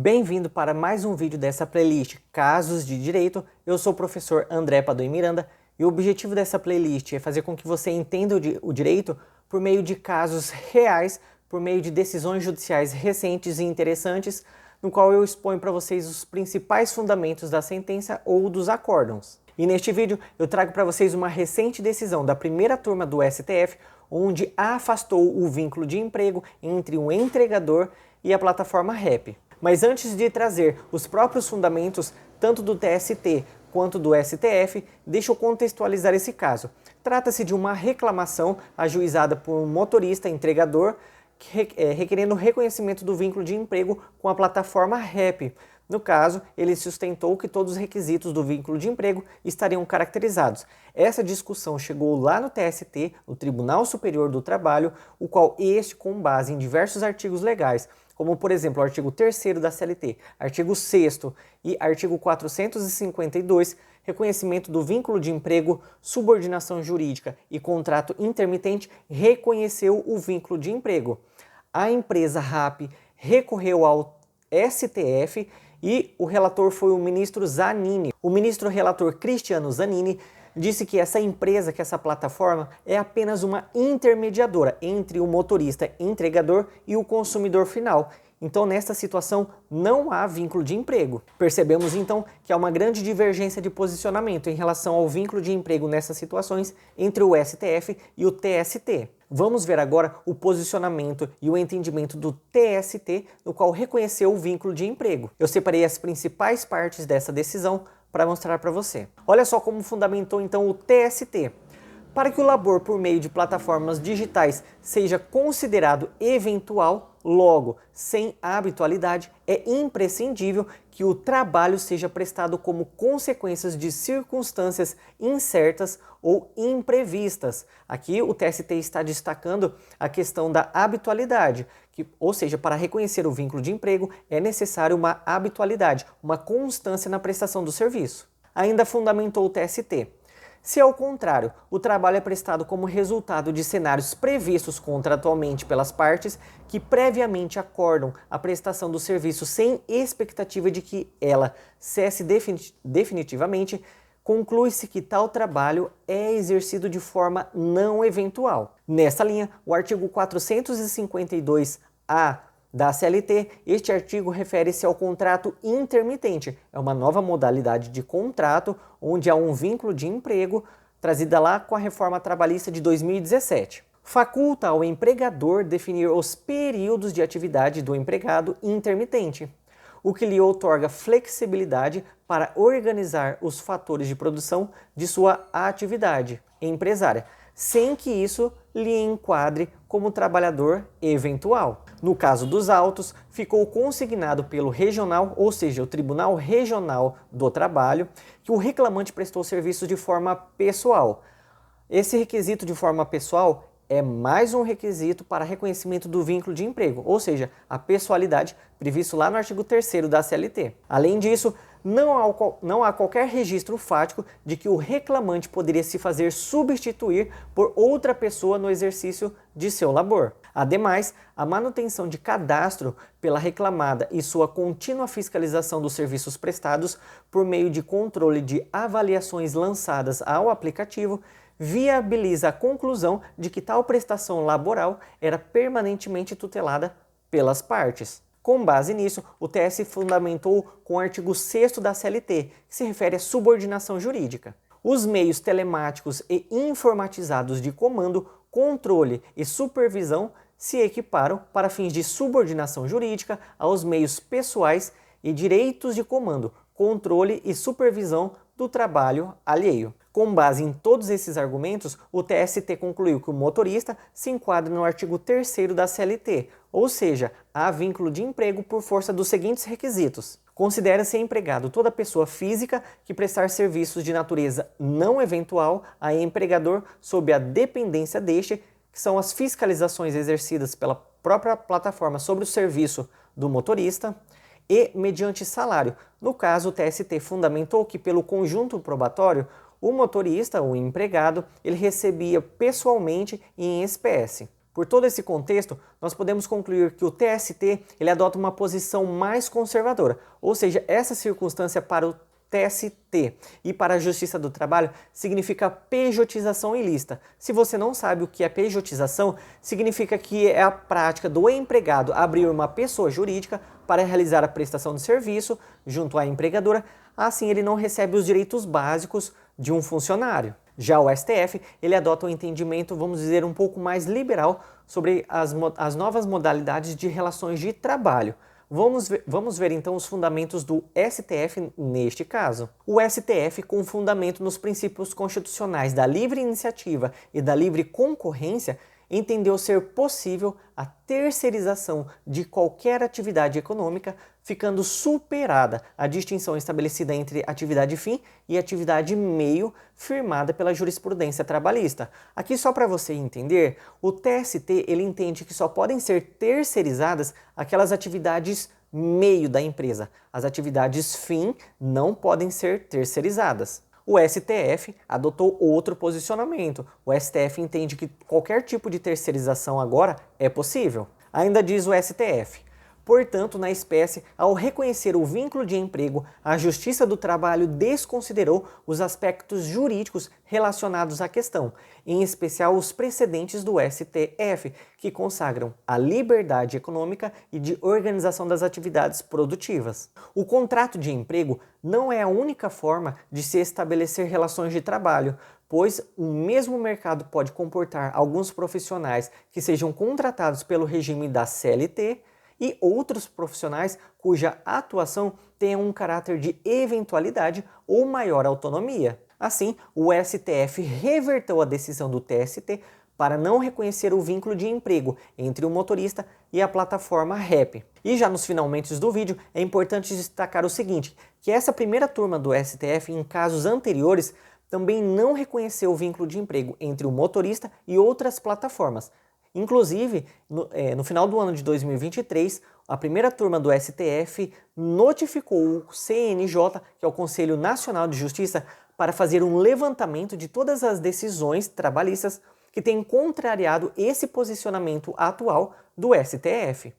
Bem-vindo para mais um vídeo dessa playlist Casos de Direito. Eu sou o professor André Padoim Miranda e o objetivo dessa playlist é fazer com que você entenda o direito por meio de casos reais, por meio de decisões judiciais recentes e interessantes, no qual eu exponho para vocês os principais fundamentos da sentença ou dos acórdãos. E neste vídeo eu trago para vocês uma recente decisão da primeira turma do STF, onde afastou o vínculo de emprego entre um entregador e a plataforma REP. Mas antes de trazer os próprios fundamentos, tanto do TST quanto do STF, deixa eu contextualizar esse caso. Trata-se de uma reclamação ajuizada por um motorista entregador requerendo o reconhecimento do vínculo de emprego com a plataforma REP. No caso, ele sustentou que todos os requisitos do vínculo de emprego estariam caracterizados. Essa discussão chegou lá no TST, o Tribunal Superior do Trabalho, o qual com base em diversos artigos legais, como por exemplo o artigo 3º da CLT, artigo 6º e artigo 452, reconhecimento do vínculo de emprego, subordinação jurídica e contrato intermitente, reconheceu o vínculo de emprego. A empresa RAP recorreu ao STF e o relator foi o ministro Zanin. O ministro relator Cristiano Zanin disse que essa empresa, que essa plataforma, é apenas uma intermediadora entre o motorista entregador e o consumidor final. Então, nesta situação, não há vínculo de emprego. Percebemos, então, que há uma grande divergência de posicionamento em relação ao vínculo de emprego nessas situações entre o STF e o TST. Vamos ver agora o posicionamento e o entendimento do TST, no qual reconheceu o vínculo de emprego. Eu separei as principais partes dessa decisão para mostrar para você. Olha só como fundamentou então o TST. Para que o labor por meio de plataformas digitais seja considerado eventual, logo, sem habitualidade, é imprescindível que o trabalho seja prestado como consequências de circunstâncias incertas ou imprevistas. Aqui o TST está destacando a questão da habitualidade, ou seja, para reconhecer o vínculo de emprego é necessário uma habitualidade, uma constância na prestação do serviço. Ainda fundamentou o TST. Se, ao contrário, o trabalho é prestado como resultado de cenários previstos contratualmente pelas partes que previamente acordam a prestação do serviço sem expectativa de que ela cesse definitivamente, conclui-se que tal trabalho é exercido de forma não eventual. Nesta linha, o artigo 452-A da CLT, este artigo refere-se ao contrato intermitente. É uma nova modalidade de contrato onde há um vínculo de emprego trazida lá com a reforma trabalhista de 2017. Faculta ao empregador definir os períodos de atividade do empregado intermitente, o que lhe outorga flexibilidade para organizar os fatores de produção de sua atividade empresária, sem que isso lhe enquadre como trabalhador eventual. No caso dos autos, ficou consignado pelo regional, ou seja, o Tribunal Regional do Trabalho, que o reclamante prestou serviços de forma pessoal. Esse requisito de forma pessoal é mais um requisito para reconhecimento do vínculo de emprego, ou seja, a pessoalidade previsto lá no artigo 3º da CLT. Além disso, não há qualquer registro fático de que o reclamante poderia se fazer substituir por outra pessoa no exercício de seu labor. Ademais, a manutenção de cadastro pela reclamada e sua contínua fiscalização dos serviços prestados por meio de controle de avaliações lançadas ao aplicativo viabiliza a conclusão de que tal prestação laboral era permanentemente tutelada pelas partes. Com base nisso, o TS fundamentou com o artigo 6º da CLT, que se refere à subordinação jurídica. Os meios telemáticos e informatizados de comando, controle e supervisão se equiparam para fins de subordinação jurídica aos meios pessoais e direitos de comando, controle e supervisão do trabalho alheio. Com base em todos esses argumentos, o TST concluiu que o motorista se enquadra no artigo 3º da CLT, ou seja, há vínculo de emprego por força dos seguintes requisitos. Considera-se empregado toda pessoa física que prestar serviços de natureza não eventual a empregador sob a dependência deste, que são as fiscalizações exercidas pela própria plataforma sobre o serviço do motorista, e mediante salário. No caso, o TST fundamentou que pelo conjunto probatório, o motorista, o empregado, ele recebia pessoalmente e em espécie. Por todo esse contexto, nós podemos concluir que o TST ele adota uma posição mais conservadora, ou seja, essa circunstância para o TST e para a Justiça do Trabalho significa pejotização ilícita. Se você não sabe o que é pejotização, significa que é a prática do empregado abrir uma pessoa jurídica para realizar a prestação de serviço junto à empregadora, assim ele não recebe os direitos básicos de um funcionário. Já o STF, ele adota um entendimento, vamos dizer, um pouco mais liberal sobre as novas modalidades de relações de trabalho. Vamos ver então os fundamentos do STF neste caso. O STF, com fundamento nos princípios constitucionais da livre iniciativa e da livre concorrência, entendeu ser possível a terceirização de qualquer atividade econômica, ficando superada a distinção estabelecida entre atividade fim e atividade meio, firmada pela jurisprudência trabalhista. Aqui só para você entender, o TST ele entende que só podem ser terceirizadas aquelas atividades meio da empresa. As atividades fim não podem ser terceirizadas. O STF adotou outro posicionamento. O STF entende que qualquer tipo de terceirização agora é possível. Ainda diz o STF. Portanto, na espécie, ao reconhecer o vínculo de emprego, a Justiça do Trabalho desconsiderou os aspectos jurídicos relacionados à questão, em especial os precedentes do STF, que consagram a liberdade econômica e de organização das atividades produtivas. O contrato de emprego não é a única forma de se estabelecer relações de trabalho, pois o mesmo mercado pode comportar alguns profissionais que sejam contratados pelo regime da CLT, e outros profissionais cuja atuação tenha um caráter de eventualidade ou maior autonomia. Assim, o STF reverteu a decisão do TST para não reconhecer o vínculo de emprego entre o motorista e a plataforma REP. E já nos finalmente do vídeo, é importante destacar o seguinte, que essa primeira turma do STF, em casos anteriores, também não reconheceu o vínculo de emprego entre o motorista e outras plataformas. Inclusive, no final do ano de 2023, a primeira turma do STF notificou o CNJ, que é o Conselho Nacional de Justiça, para fazer um levantamento de todas as decisões trabalhistas que têm contrariado esse posicionamento atual do STF.